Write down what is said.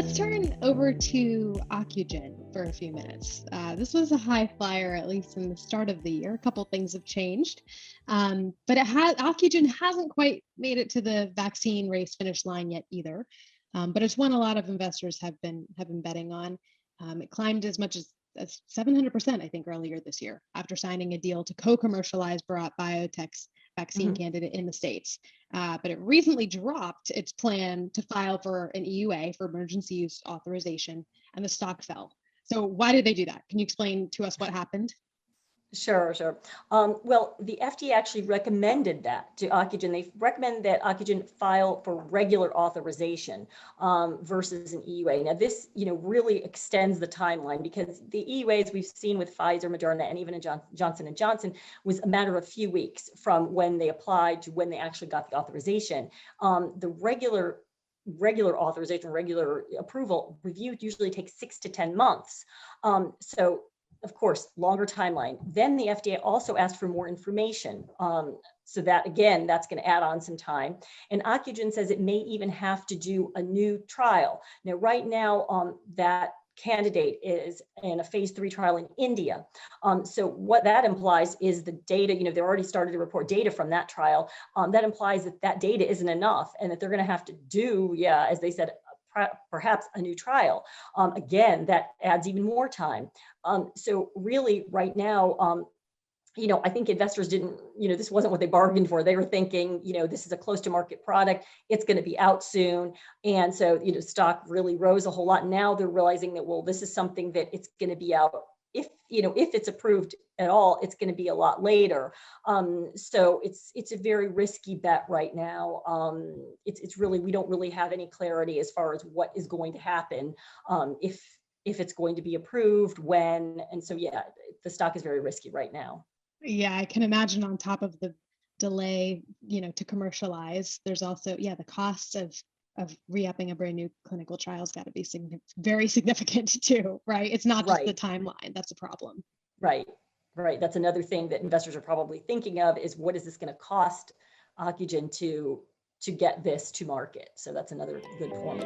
Let's turn over to Ocugen for a few minutes. This was a high flyer, at least in the start of the year. A couple things have changed, but Ocugen hasn't quite made it to the vaccine race finish line yet either. But it's one a lot of investors have been betting on. It climbed as much as 700%, I think, earlier this year after signing a deal to co-commercialize Bharat Biotech's vaccine candidate in the States. But it recently dropped its plan to file for an EUA for emergency use authorization, and the stock fell. So why did they do that? Can you explain to us what happened? Sure. Well, the FDA actually recommended that to Ocugen. They recommend that Ocugen file for regular authorization versus an EUA. Now, this, really extends the timeline because the EUAs we've seen with Pfizer, Moderna, and even in Johnson & Johnson was a matter of a few weeks from when they applied to when they actually got the authorization. The regular authorization, regular approval review usually takes 6 to 10 months. So of course, longer timeline. Then the FDA also asked for more information. So that, again, that's going to add on some time. And Ocugen says it may even have to do a new trial. Now, right now, that candidate is in a phase 3 trial in India. So what that implies is the data, they've already started to report data from that trial. That implies that that data isn't enough and that they're going to have to do, as they said, perhaps a new trial. Again, that adds even more time. So really right now, I think investors didn't, this wasn't what they bargained for. They were thinking, this is a close to market product. It's going to be out soon. And so, stock really rose a whole lot. Now they're realizing that, well, this is something that it's going to be out. If it's approved at all, it's going to be a lot later. So it's a very risky bet right now. It's really, we don't really have any clarity as far as what is going to happen, if it's going to be approved, when. And so, the stock is very risky right now. Yeah, I can imagine on top of the delay, to commercialize, there's also, the costs of re-upping a brand new clinical trial has got to be very significant too, right? It's not just the timeline that's a problem. Right. That's another thing that investors are probably thinking of is what is this going to cost Ocugen to get this to market? So that's another good point.